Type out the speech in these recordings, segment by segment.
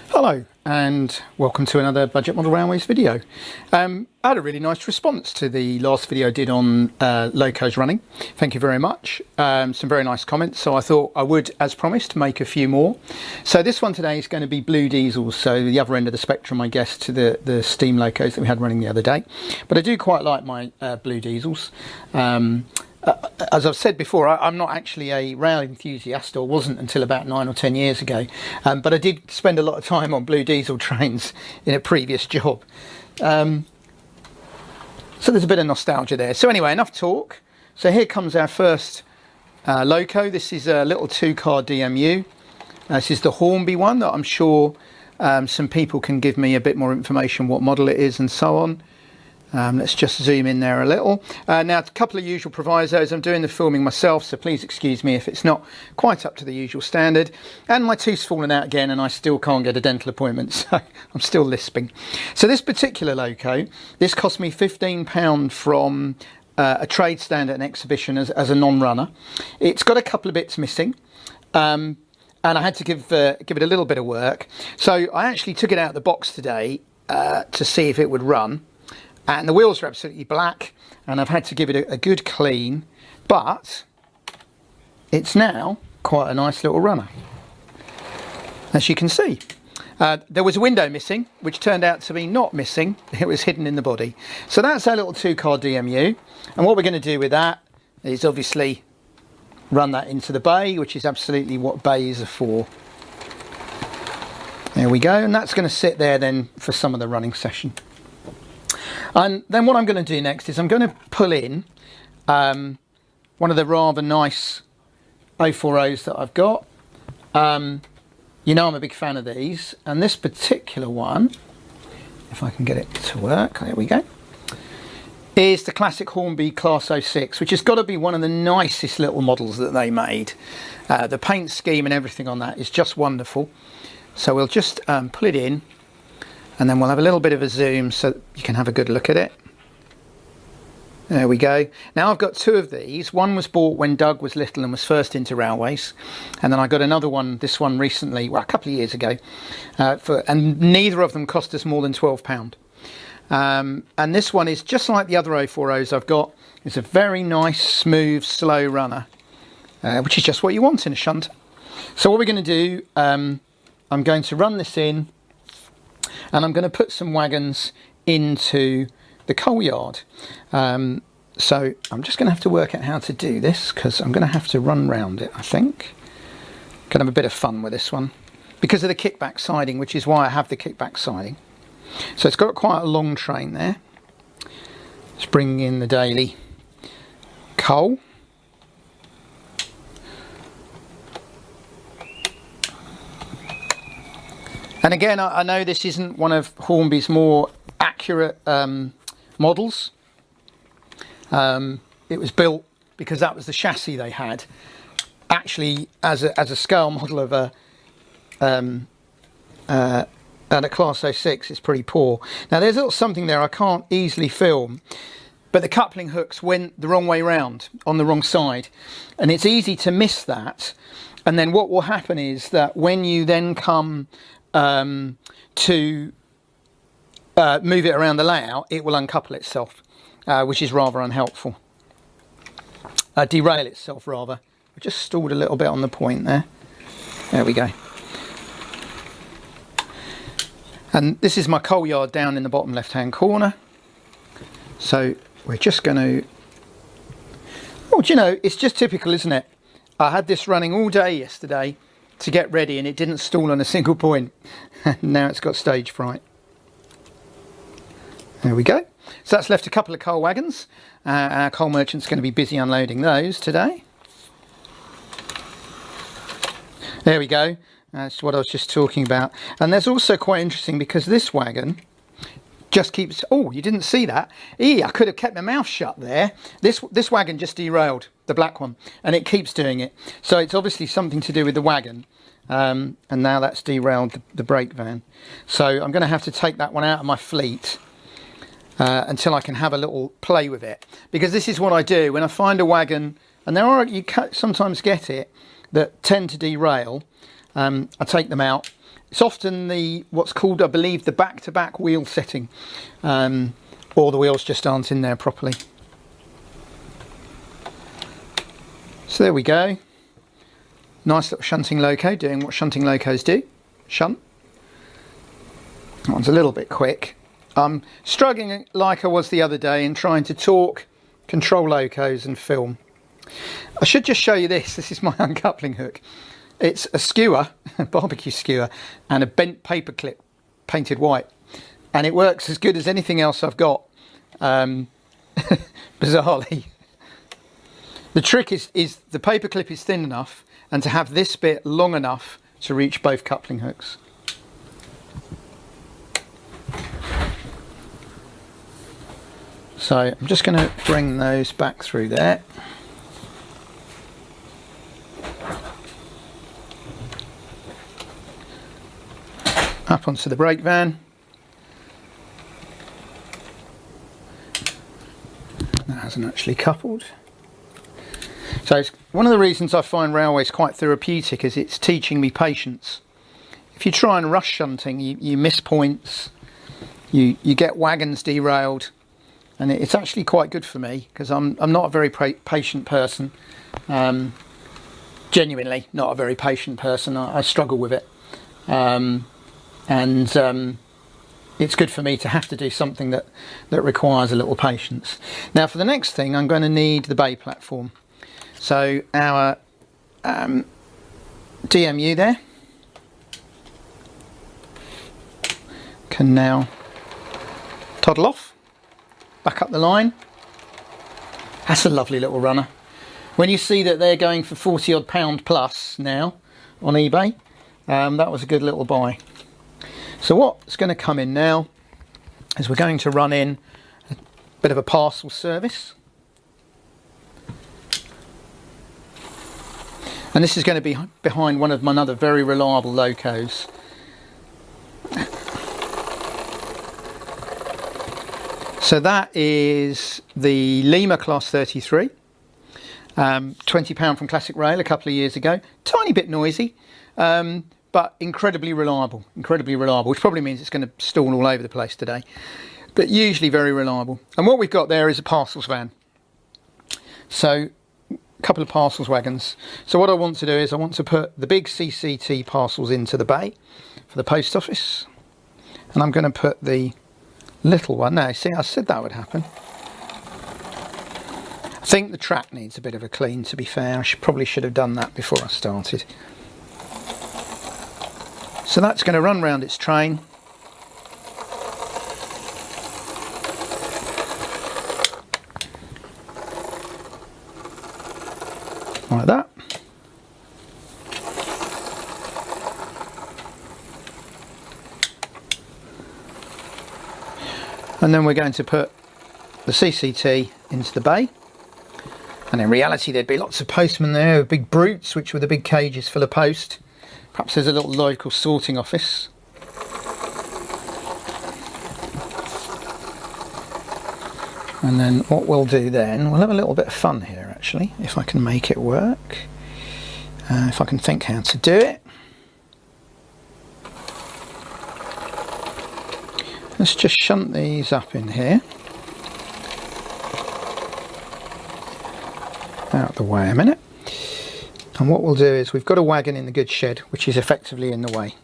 Hello and welcome to another Budget Model Railways video. I had a really nice response to the last video I did on locos running. Thank you very much. Some very nice comments, so I thought I would, as promised, make a few more. So this one today is going to be blue diesels, so the other end of the spectrum, I guess, to the steam locos that we had running the other day. But I do quite like my blue diesels. As I've said before, I'm not actually a rail enthusiast, or wasn't until about 9 or 10 years ago, but I did spend a lot of time on blue diesel trains in a previous job. So there's a bit of nostalgia there. So anyway, enough talk. So here comes our first loco. This is a little 2-car DMU. This is the Hornby one that I'm sure some people can give me a bit more information what model it is and so on. Let's just zoom in there a little. Now, a couple of usual provisos. I'm doing the filming myself, so please excuse me if it's not quite up to the usual standard. And my tooth's fallen out again, and I still can't get a dental appointment, so I'm still lisping. So this particular loco, this cost me £15 from a trade stand at an exhibition as a non-runner. It's got a couple of bits missing. And I had to give it a little bit of work. So I actually took it out of the box today to see if it would run. And the wheels are absolutely black, and I've had to give it a good clean, but it's now quite a nice little runner, as you can see. There was a window missing, which turned out to be not missing. It was hidden in the body. So that's our little 2-car DMU, and what we're going to do with that is obviously run that into the bay, which is absolutely what bays are for. There we go, and that's going to sit there then for some of the running session. And then what I'm going to do next is I'm going to pull in one of the rather nice 040s that I've got. You know I'm a big fan of these, and this particular one, if I can get it to work, there we go, is the classic Hornby Class 06, which has got to be one of the nicest little models that they made. The paint scheme and everything on that is just wonderful. So we'll just pull it in, and then we'll have a little bit of a zoom so you can have a good look at it. There we go. Now I've got 2 of these. One was bought when Doug was little and was first into railways, and then I got another one, this one recently, well, a couple of years ago, and neither of them cost us more than £12. And this one is just like the other 040s I've got. It's a very nice, smooth, slow runner, which is just what you want in a shunter. So what we're going to do, I'm going to run this in, and I'm going to put some wagons into the coal yard. So I'm just going to have to work out how to do this, because I'm going to have to run round it, I think. Going to have a bit of fun with this one because of the kickback siding, which is why I have the kickback siding. So it's got quite a long train there. Let's bring in the daily coal. And again, I know this isn't one of Hornby's more accurate models. It was built because that was the chassis they had. Actually, as a scale model of a Class 06, it's pretty poor. Now, there's a little something there I can't easily film, but the coupling hooks went the wrong way round, on the wrong side. And it's easy to miss that. And then what will happen is that when you then come to move it around the layout, it will uncouple itself, which is rather unhelpful. Derail itself, rather. I just stalled a little bit on the point there. There we go. And this is my coal yard down in the bottom left-hand corner. So we're just going to... Oh, do you know, it's just typical, isn't it? I had this running all day yesterday to get ready, and it didn't stall on a single point. Now it's got stage fright. There we go. So that's left a couple of coal wagons. Our coal merchant's going to be busy unloading those today. There we go. That's what I was just talking about. And there's also quite interesting, because this wagon just keeps... Oh, you didn't see that? I could have kept my mouth shut there. This wagon just derailed, the black one, and it keeps doing it. So it's obviously something to do with the wagon. And now that's derailed the brake van. So I'm going to have to take that one out of my fleet until I can have a little play with it. Because this is what I do when I find a wagon, and you sometimes get it, that tend to derail. I take them out. It's often what's called, I believe, the back-to-back wheel setting, or the wheels just aren't in there properly. So there we go. Nice little shunting loco, doing what shunting locos do. Shunt. That one's a little bit quick. I'm struggling like I was the other day in trying to talk, control locos and film. I should just show you this. This is my uncoupling hook. It's a skewer, a barbecue skewer, and a bent paper clip painted white. And it works as good as anything else I've got, bizarrely. The trick is the paper clip is thin enough and to have this bit long enough to reach both coupling hooks. So I'm just going to bring those back through there. Up onto the brake van. That hasn't actually coupled. So it's one of the reasons I find railways quite therapeutic is it's teaching me patience. If you try and rush shunting, you miss points, you get wagons derailed, and it's actually quite good for me because I'm not a very patient person. Genuinely not a very patient person. I struggle with it. It's good for me to have to do something that requires a little patience. Now for the next thing I'm going to need the bay platform. So our DMU there can now toddle off, back up the line. That's a lovely little runner. When you see that they're going for 40 odd pound plus now on eBay, that was a good little buy. So what's going to come in now is we're going to run in a bit of a parcel service. And this is going to be behind one of my other very reliable locos. So that is the Lima Class 33. £20 from Classic Rail a couple of years ago. Tiny bit noisy, but incredibly reliable, which probably means it's going to stall all over the place today, but usually very reliable. And what we've got there is a parcels van. So a couple of parcels wagons. So what I want to do is I want to put the big CCT parcels into the bay for the post office, and I'm going to put the little one. Now, see, I said that would happen. I think the track needs a bit of a clean, to be fair. I probably should have done that before I started. So that's going to run round its train. Like that. And then we're going to put the CCT into the bay. And in reality there'd be lots of postmen there with big brutes, which were the big cages full of post. Perhaps there's a little local sorting office. And then what we'll do then, we'll have a little bit of fun here actually, if I can make it work. If I can think how to do it. Let's just shunt these up in here. Out the way a minute. And what we'll do is we've got a wagon in the goods shed which is effectively in the way.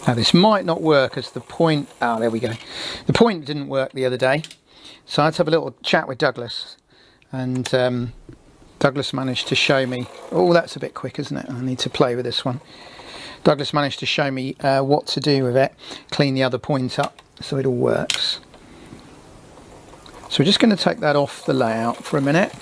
Now this might not work as the point, there we go. The point didn't work the other day, so I had to have a little chat with Douglas, and Douglas managed to show me, oh that's a bit quick isn't it, I need to play with this one. Douglas managed to show me what to do with it, clean the other point up so it all works. So we're just going to take that off the layout for a minute.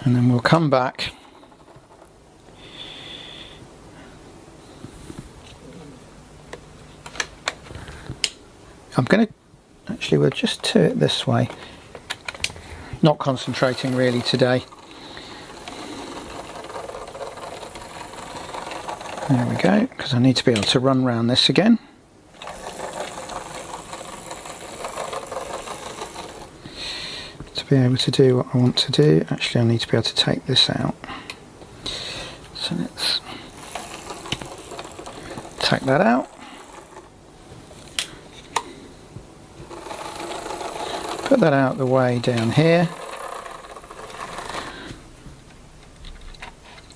And then we'll come back. I'm going to, actually we'll just do it this way. Not concentrating really today. There we go, because I need to be able to run around this again. be able to do what I want to do. Actually, I need to be able to take this out. So let's take that out. Put that out the way down here.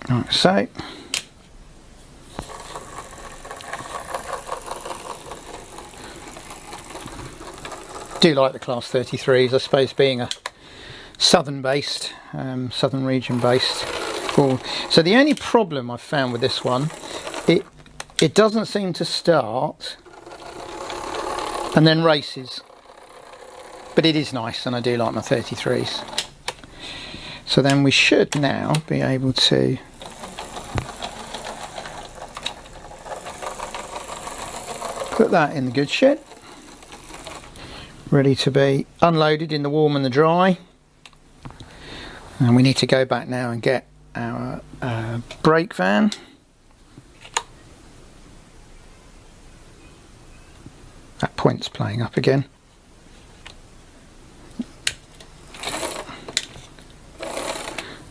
Like so. Do like the Class 33s, I suppose, being a southern based, southern region based. So the only problem I've found with this one, it doesn't seem to start and then races, but it is nice and I do like my 33s. So then we should now be able to put that in the goods shed, ready to be unloaded in the warm and the dry. And we need to go back now and get our brake van. That point's playing up again.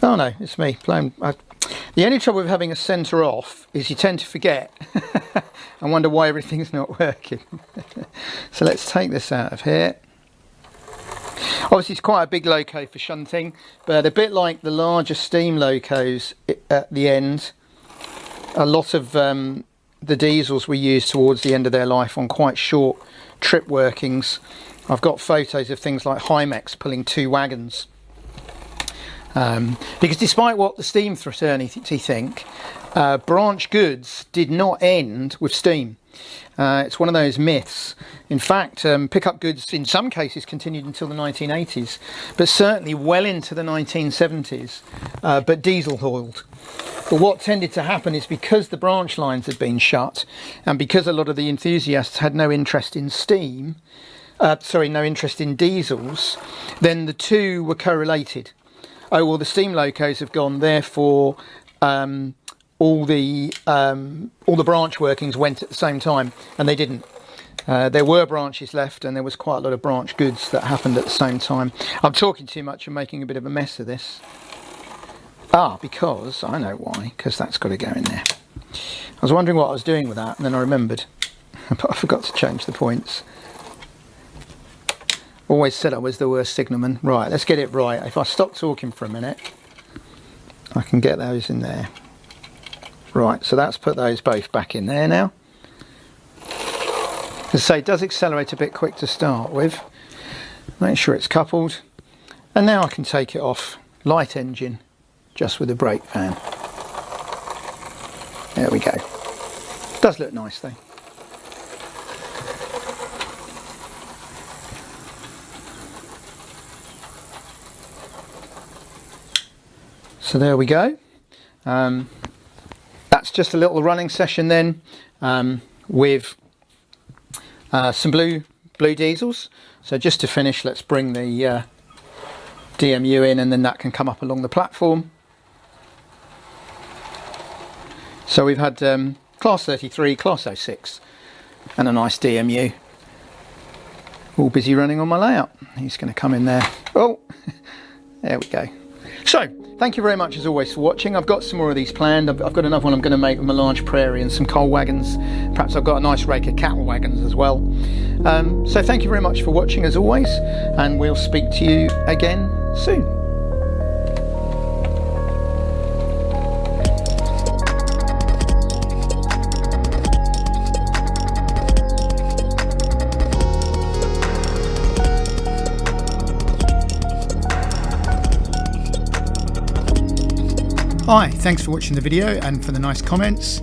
Oh no, it's me playing. The only trouble with having a centre off is you tend to forget and wonder why everything's not working. So let's take this out of here. Obviously it's quite a big loco for shunting, but a bit like the larger steam locos at the end, a lot of the diesels were used towards the end of their life on quite short trip workings. I've got photos of things like Hymex pulling 2 wagons. Because despite what the steam fraternity think, branch goods did not end with steam. It's one of those myths. In fact, pickup goods in some cases continued until the 1980s, but certainly well into the 1970s, but diesel hauled. But what tended to happen is because the branch lines had been shut and because a lot of the enthusiasts had no interest in steam, no interest in diesels, then the two were correlated. Oh, well, the steam locos have gone, therefore all the branch workings went at the same time, and they didn't. There were branches left, and there was quite a lot of branch goods that happened at the same time. I'm talking too much and making a bit of a mess of this. Because I know why, because that's got to go in there. I was wondering what I was doing with that, and then I remembered, but I forgot to change the points. Always said I was the worst signalman. Right, let's get it right. If I stop talking for a minute, I can get those in there. Right, so that's put those both back in there now. As I say, it does accelerate a bit quick to start with. Make sure it's coupled. And now I can take it off. Light engine, just with the brake van. There we go. Does look nice though. So there we go. That's just a little running session then with some blue diesels. So just to finish, let's bring the DMU in, and then that can come up along the platform. So we've had Class 33, Class 06 and a nice DMU. All busy running on my layout. He's going to come in there. Oh, there we go. So, thank you very much as always for watching. I've got some more of these planned. I've got another one I'm going to make with a large prairie and some coal wagons. Perhaps I've got a nice rake of cattle wagons as well. So thank you very much for watching as always, and we'll speak to you again soon. Hi, thanks for watching the video and for the nice comments.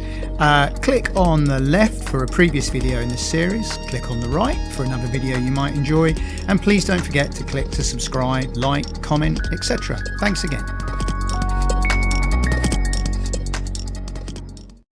Click on the left for a previous video in this series, click on the right for another video you might enjoy, and please don't forget to click to subscribe, like, comment, etc. Thanks again.